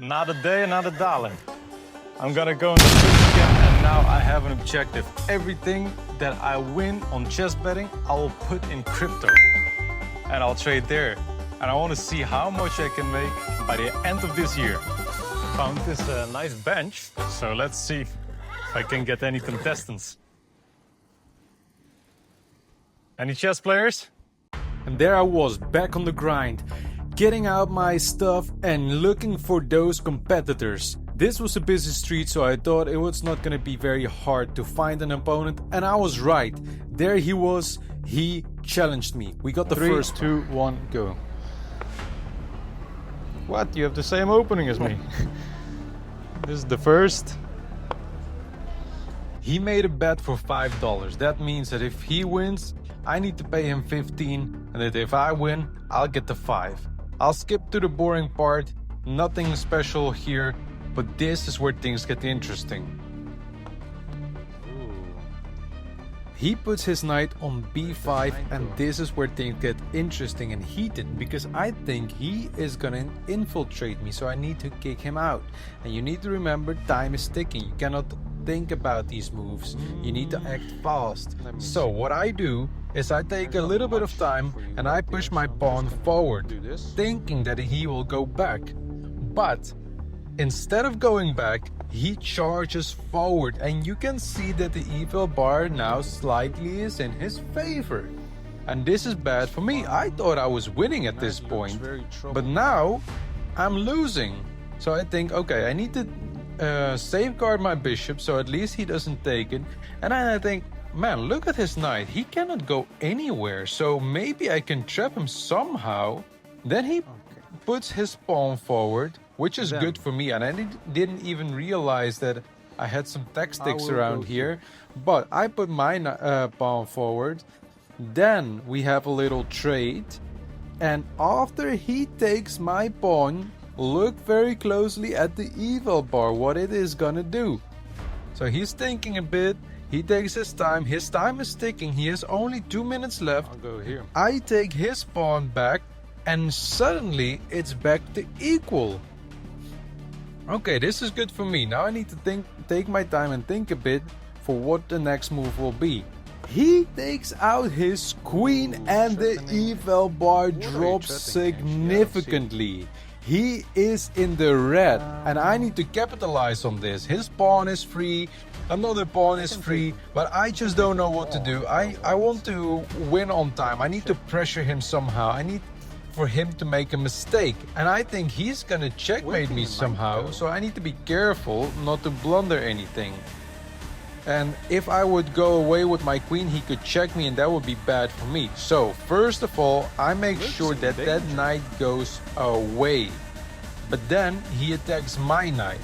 Not a day, not a dollar. I'm gonna go in the streets again, and now I have an objective. Everything that I win on chess betting, I will put in crypto. And I'll trade there. And I want to see how much I can make by the end of this year. Found this nice bench, so let's see if I can get any contestants. Any chess players? And there I was, back on the grind, getting out my stuff and looking for those competitors. This was a busy street, so I thought it was not gonna be very hard to find an opponent, and I was right. There he was, he challenged me. We got the first 2, 1, go. What? You have the same opening as me. This is the first. He made a bet for $5. That means that if he wins, I need to pay him 15, and that if I win, I'll get the 5. I'll skip to the boring part, nothing special here, but this is where things get interesting. He puts his knight on b5, and this is where things get interesting and heated, because I think he is gonna infiltrate me, so I need to kick him out. And you need to remember, time is ticking. You cannot think about these moves. You need to act fast. So what I do is I take a little bit of time and I push my pawn forward, thinking that he will go back. But instead of going back, he charges forward, and you can see that the evil bar now slightly is in his favor. And this is bad for me. I thought I was winning at this point, but now I'm losing. So I think, okay, I need to safeguard my bishop, so at least he doesn't take it. And then I think, man, look at his knight. He cannot go anywhere, so maybe I can trap him somehow. Then he puts his pawn forward, which is good for me, and I didn't even realize that I had some tactics around here. But I put my pawn forward, then we have a little trade, and after he takes my pawn, look very closely at the evil bar, what it is gonna do. So he's thinking a bit, he takes his time is ticking, he has only 2 minutes left. I'll go here. I take his pawn back, and suddenly it's back to equal. Okay, this is good for me. Now I need to take my time and think a bit for what the next move will be. He takes out his queen, and the evil bar drops significantly. He is in the red, and I need to capitalize on this. His pawn is free, another pawn is free, but I just don't know what to do. I want to win on time. I need to pressure him somehow. I need for him to make a mistake, and I think he's gonna checkmate me somehow, so I need to be careful not to blunder anything. And if I would go away with my queen, he could check me, and that would be bad for me. So first of all, I make sure that that knight goes away, but then he attacks my knight.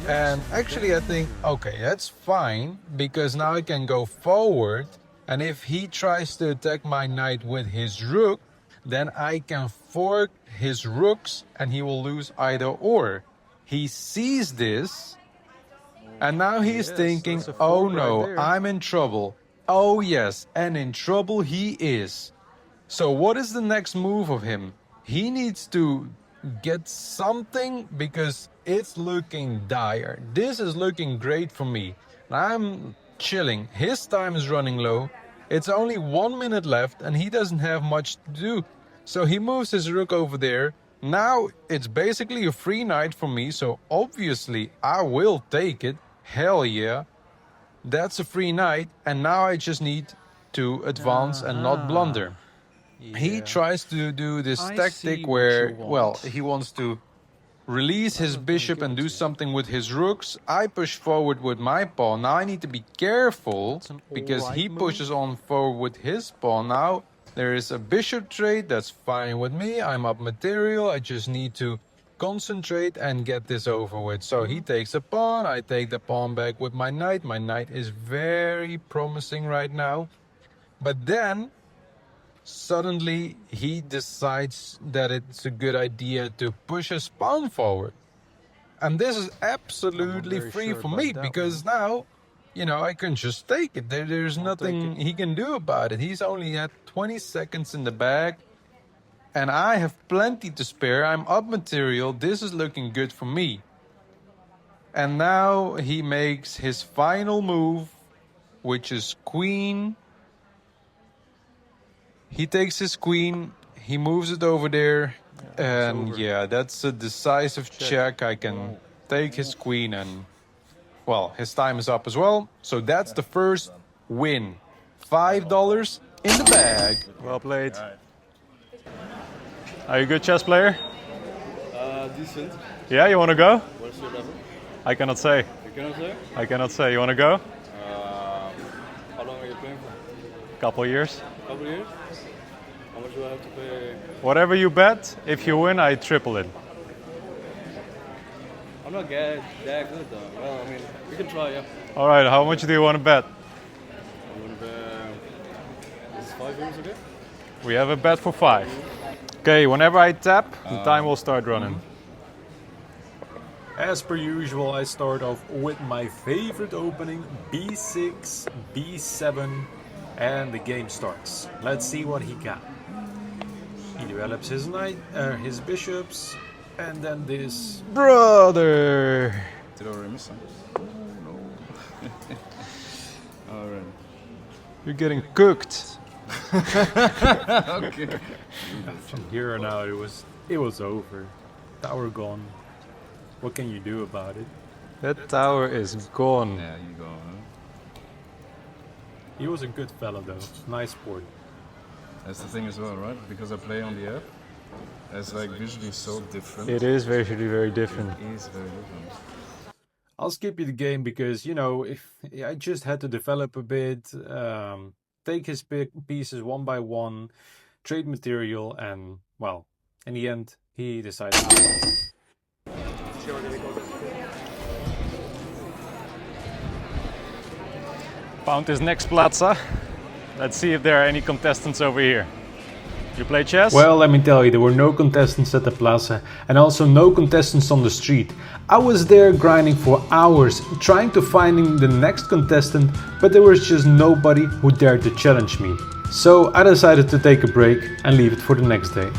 And actually I think, okay, that's fine, because now I can go forward, and if he tries to attack my knight with his rook, then I can fork his rooks and he will lose either or. He sees this, and now he's thinking, oh no, I'm in trouble. Oh yes, and in trouble he is. So what is the next move of him? He needs to get something, because it's looking dire. This is looking great for me. I'm chilling. His time is running low. It's only 1 minute left, and he doesn't have much to do. So he moves his rook over there. Now it's basically a free knight for me, so obviously I will take it. Hell yeah. That's a free knight, and now I just need to advance and not blunder. Yeah. He tries to do this tactic where, well, he wants to release his bishop and do something with his rooks. I push forward with my pawn. Now I need to be careful, because he pushes on forward with his pawn. Now there is a bishop trade, that's fine with me. I'm up material, I just need to concentrate and get this over with. So he takes a pawn, I take the pawn back with my knight. My knight is very promising right now. But then suddenly he decides that it's a good idea to push his pawn forward. And this is absolutely free for me, because now, you know, I can just take it. There's nothing he can do about it. He's only had 20 seconds in the bag. and I have plenty to spare. I'm up material. This is looking good for me. And now he makes his final move, which is queen. He takes his queen, he moves it over there, and yeah, that's a decisive check. I can take his queen, and well, his time is up as well. So that's the first win. $5 in the bag. Well played. Are you a good chess player? Decent. Yeah, you want to go? What's your level? I cannot say. You cannot say? I cannot say. You want to go? How long are you playing for? Couple years. A couple of years? How much do I have to pay? Whatever you bet, if you win, I triple it. I'm not that good though. Well, I mean, we can try, yeah. All right, how much do you want to bet? I'm gonna bet. Is 5 euros okay? We have a bet for 5. Okay, whenever I tap, the time will start running. As per usual, I start off with my favorite opening, b6, b7, and the game starts. Let's see what he got. He develops his knight, his bishops, and then this. Brother! Did I already miss some? Oh no. Alright. You're getting cooked. Okay. From here on out, it was over. Tower gone. What can you do about it? That tower is gone. Yeah, you go, huh? He was a good fellow though. Nice sport. That's the thing as well, right? Because I play on the app, it's like visually so different. It is visually very different. It is very different. I'll skip you the game because, you know, if I just had to develop a bit, take his pieces one by one, trade material, and, well, in the end, he decided to. Found his next plaza. Let's see if there are any contestants over here. You play chess? Well, let me tell you, there were no contestants at the plaza and also no contestants on the street. I was there grinding for hours, trying to find the next contestant, but there was just nobody who dared to challenge me. So I decided to take a break and leave it for the next day.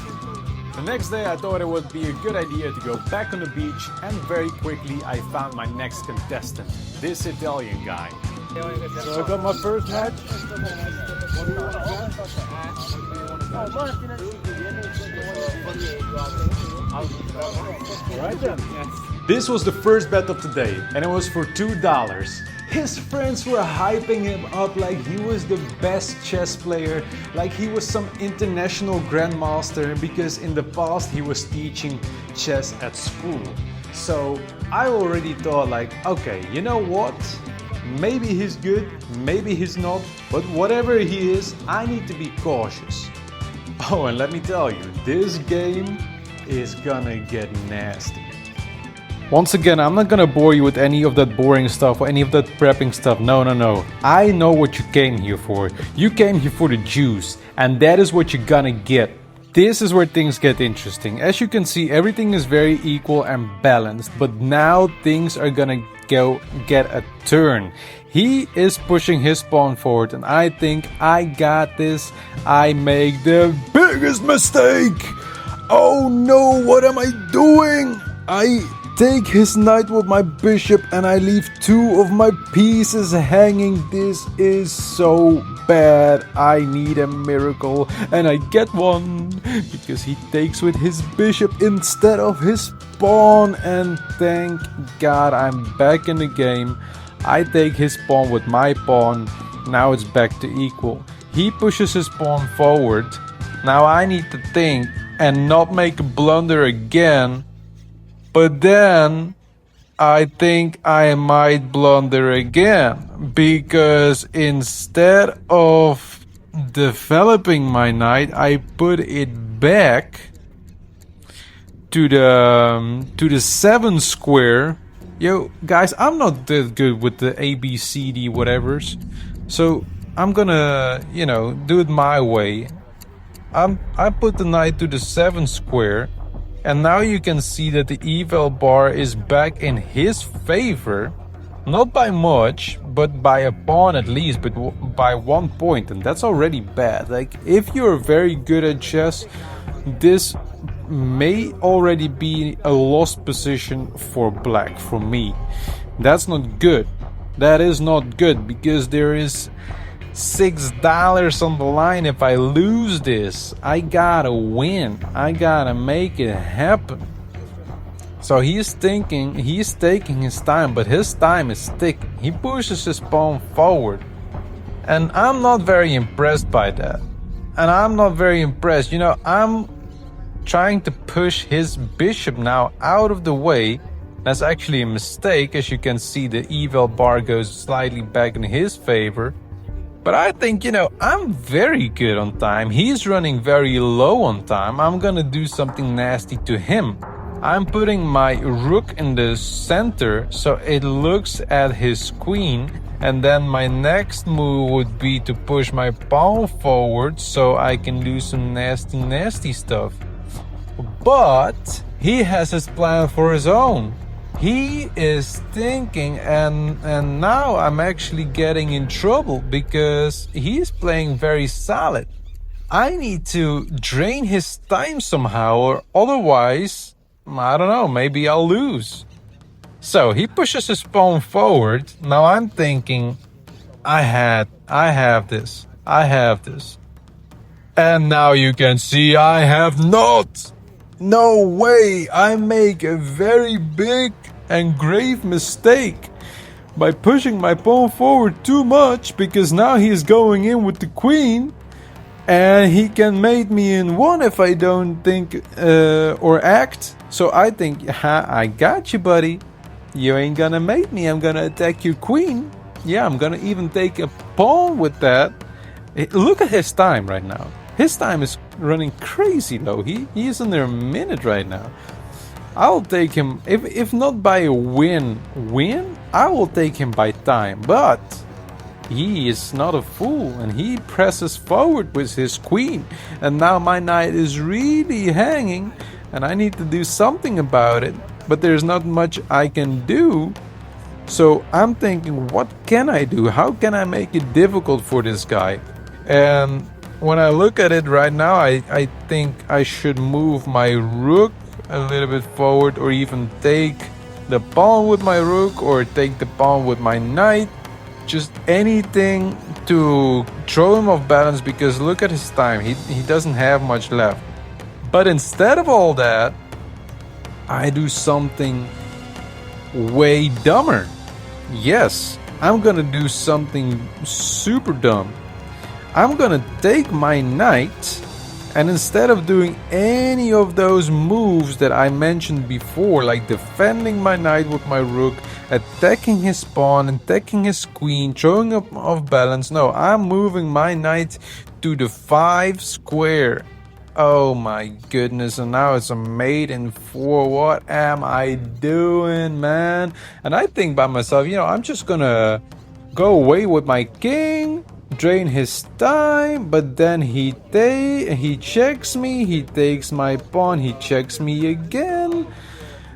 The next day I thought it would be a good idea to go back on the beach, and very quickly I found my next contestant, this Italian guy. So I got my first match. Right then. This was the first bet of the day, and it was for $2. His friends were hyping him up like he was the best chess player, like he was some international grandmaster, because in the past he was teaching chess at school. So I already thought like, okay, you know what? Maybe he's good, maybe he's not, but whatever he is, I need to be cautious. Oh, and let me tell you, this game is gonna get nasty. Once again, I'm not gonna bore you with any of that boring stuff or any of that prepping stuff. No. I know what you came here for. You came here for the juice, and that is what you're gonna get. This is where things get interesting. As you can see, everything is very equal and balanced, but now things are gonna get a turn. He is pushing his pawn forward, and I think I got this. I make the biggest mistake. Oh no, what am I doing? I take his knight with my bishop and I leave 2 of my pieces hanging. This is so bad. I need a miracle, and I get one because he takes with his bishop instead of his pawn, and thank God I'm back in the game. I take his pawn with my pawn. Now it's back to equal. He pushes his pawn forward. Now I need to think and not make a blunder again. But then I think I might blunder again, because instead of developing my knight, I put it back to the 7 square. Yo, guys, I'm not that good with the A, B, C, D, whatevers. So I'm gonna, do it my way. I put the knight to the 7 square. And now you can see that the eval bar is back in his favor. Not by much, but by a pawn at least, but by 1 point. And that's already bad. Like, if you're very good at chess, this may already be a lost position for black, for me. That's not good. That is not good, because there is $6 on the line. If I lose this, I gotta win. I gotta make it happen. So he's taking his time, but his time is ticking. He pushes his pawn forward, and I'm not very impressed by that. And I'm not very impressed. You know, I'm trying to push his bishop now out of the way. That's actually a mistake. As you can see, the eval bar goes slightly back in his favor. But I think, you know, I'm very good on time. He's running very low on time. I'm gonna do something nasty to him. I'm putting my rook in the center so it looks at his queen. And then my next move would be to push my pawn forward so I can do some nasty stuff. But he has his plan for his own. He is thinking, and now I'm actually getting in trouble because he's playing very solid. I need to drain his time somehow, or otherwise, I don't know, maybe I'll lose. So he pushes his pawn forward. Now I'm thinking, I have this. And now you can see I have not. No way. I make a very big and grave mistake by pushing my pawn forward too much, because now he is going in with the queen and he can mate me in one if I don't think or act. So I think, I got you, buddy. You ain't gonna mate me. I'm gonna attack your queen. Yeah, I'm gonna even take a pawn with that. Look at his time right now. His time is running crazy low. He is under a minute right now. I'll take him, if not by a win, I will take him by time. But he is not a fool, and he presses forward with his queen. And now my knight is really hanging, and I need to do something about it. But there's not much I can do. So I'm thinking, what can I do? How can I make it difficult for this guy? And when I look at it right now, I think I should move my rook a little bit forward, or even take the pawn with my rook, or take the pawn with my knight. Just anything to throw him off balance, because look at his time. He doesn't have much left. But instead of all that, I do something way dumber. Yes, I'm gonna do something super dumb. I'm gonna take my knight, and instead of doing any of those moves that I mentioned before, like defending my knight with my rook, attacking his pawn, attacking his queen, throwing up off balance, no, I'm moving my knight to the 5 square. Oh my goodness, and now it's a mate in 4. What am I doing, man? And I think by myself, you know, I'm just gonna go away with my king, drain his time, but then he checks me, he takes my pawn, he checks me again,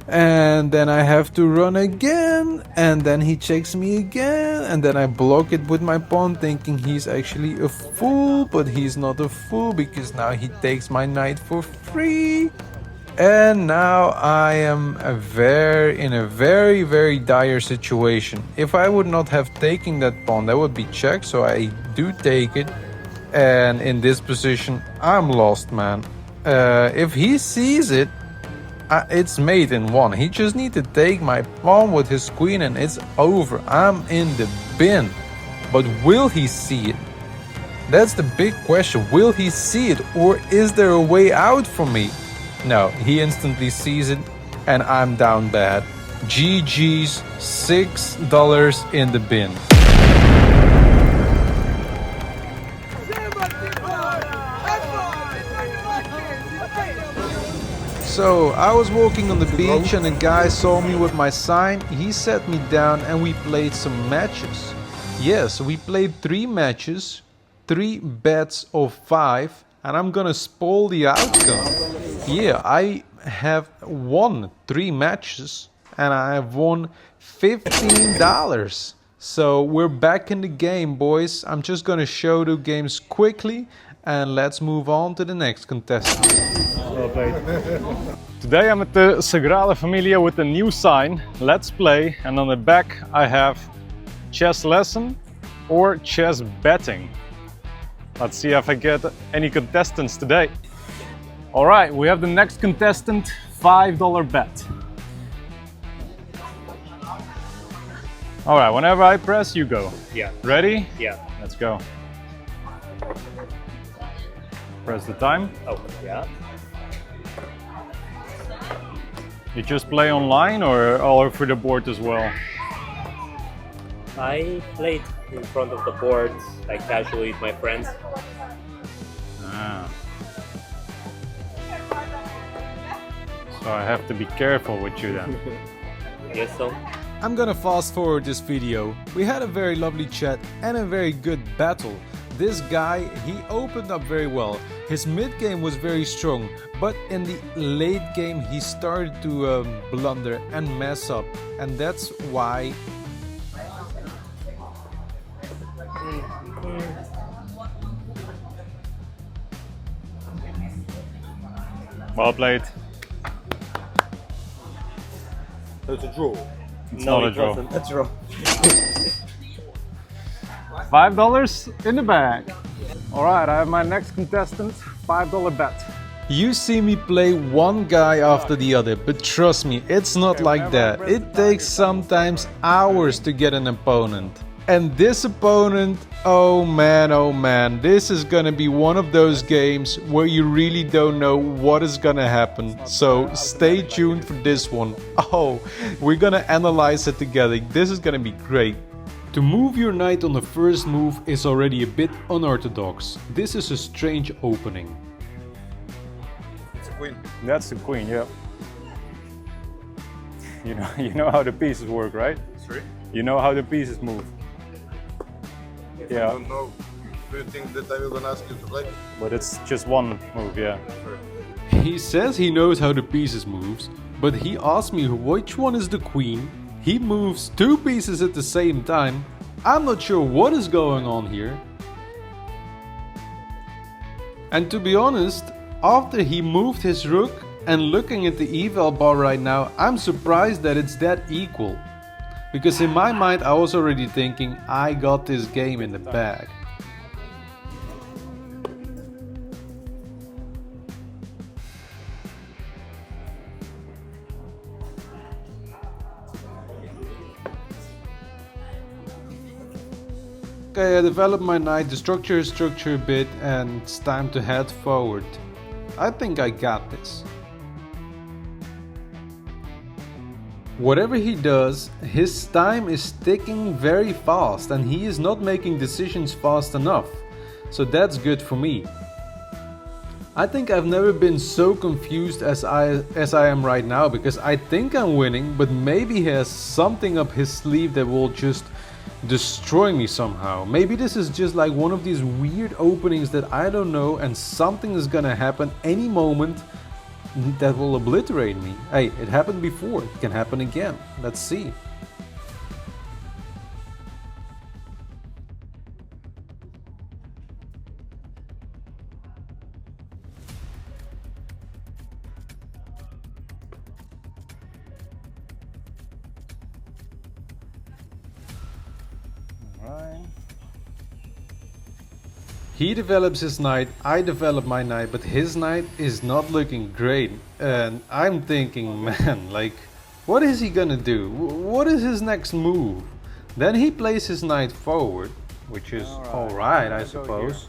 and then I have to run again, and then he checks me again, and then I block it with my pawn, thinking he's actually a fool, but he's not a fool, because now he takes my knight for free. And now I am in a very, very dire situation. If I would not have taken that pawn, that would be checked, so I do take it. And in this position, I'm lost, man. If he sees it, it's mate in 1. He just needs to take my pawn with his queen and it's over. I'm in the bin. But will he see it? That's the big question. Will he see it, or is there a way out for me? No, he instantly sees it, and I'm down bad. GG's, $6 in the bin. So, I was walking on the beach and a guy saw me with my sign. He sat me down and we played some matches. Yes, we played 3 matches, 3 bets of 5, and I'm gonna spoil the outcome. Yeah, I have won 3 matches and I have won $15. So we're back in the game, boys. I'm just gonna show the games quickly and let's move on to the next contestant. Today I'm at the Sagrada Familia with a new sign, Let's Play, and on the back I have chess lesson or chess betting. Let's see if I get any contestants today. Alright, we have the next contestant, $5 bet. Alright, whenever I press, you go. Yeah. Ready? Yeah. Let's go. Press the time. Oh, yeah. You just play online or all over the board as well? I played in front of the board, like casually with my friends. Ah. So I have to be careful with you then. Guess so. I'm gonna fast forward this video. We had a very lovely chat and a very good battle. This guy, he opened up very well. His mid game was very strong, but in the late game he started to blunder and mess up, and that's why Well played. It's a draw. It's No, not a it draw. wasn't a draw. $5 in the bag. Alright, I have my next contestant, $5 bet. you see me play one guy after the other, but trust me, it's not like that. It takes sometimes hours to get an opponent. And this opponent, oh man, this is gonna be one of those games where you really don't know what is gonna happen. So stay tuned for this one. Oh, we're gonna analyze it together. This is gonna be great. To move your knight on the first move is already a bit unorthodox. This is a strange opening. It's a queen. That's the queen, yeah. You know how the pieces work, right? Sorry? You know how the pieces move. I Yeah, don't know. Do you think that I will gonna ask you to play? but it's just one move, yeah. Sorry. He says he knows how the pieces moves, but he asked me which one is the queen. He moves two pieces at the same time. I'm not sure what is going on here. And to be honest, after he moved his rook and looking at the eval bar right now, I'm surprised that it's that equal. Because in my mind I was already thinking I got this game in the bag. Okay, I developed my knight, the structure a bit, and it's time to head forward. I think I got this. Whatever he does, his time is ticking very fast and he is not making decisions fast enough. So that's good for me. I think I've never been so confused as I am right now, because I think I'm winning, but maybe he has something up his sleeve that will just destroy me somehow. Maybe this is just like one of these weird openings that I don't know, and something is gonna happen any moment that will obliterate me. Hey, it happened before, it can happen again. Let's see. Right. He develops his knight, I develop my knight, but his knight is not looking great. And I'm thinking, man, like, what is he gonna do? What is his next move? Then he plays his knight forward, which is alright, I suppose.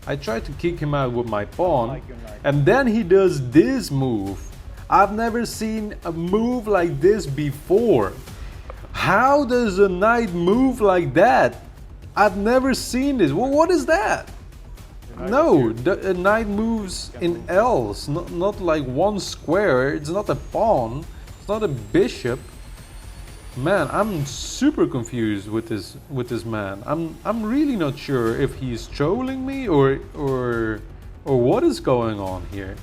I try to kick him out with my pawn, and then he does this move. I've never seen a move like this before. How does a knight move like that? I've never seen this. What is that? No, the knight moves in L's, not like one square. It's not a pawn. It's not a bishop. Man, I'm super confused with this man. I'm really not sure if he's trolling me or what is going on here.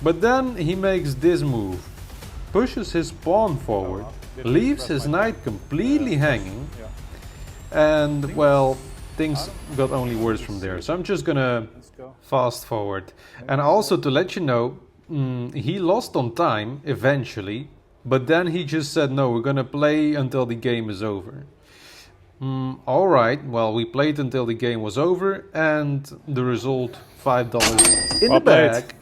But then he makes this move, pushes his pawn forward, leaves his knight completely hanging, and well, things got only worse from there. So I'm just gonna fast forward. And also to let you know, he lost on time eventually, but then he just said, no, we're gonna play until the game is over. Alright, well, we played until the game was over, and the result, $5 in Well the bag. played.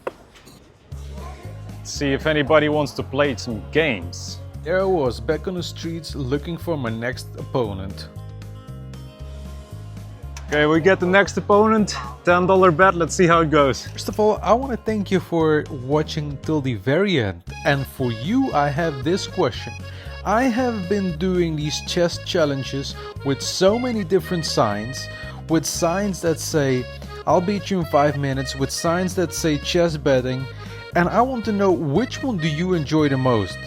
See if anybody wants to play some games. There I was, back on the streets, looking for my next opponent. Okay, we get the next opponent. $10 bet, let's see how it goes. First of all, I want to thank you for watching till the very end. And for you, I have this question. I have been doing these chess challenges with so many different signs. With signs that say, I'll beat you in 5 minutes. With signs that say chess betting. And I want to know, which one do you enjoy the most?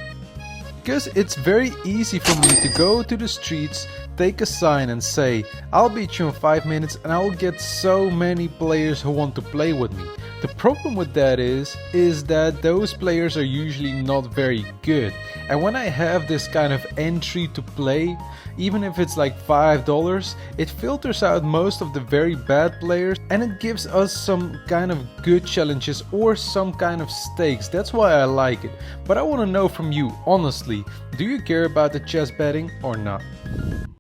Because it's very easy for me to go to the streets, take a sign and say, I'll beat you in 5 minutes, and I'll get so many players who want to play with me. The problem with that is that those players are usually not very good. And when I have this kind of entry to play, even if it's like $5, it filters out most of the very bad players, and it gives us some kind of good challenges or some kind of stakes. That's why I like it. But I want to know from you, honestly, do you care about the chess betting or not?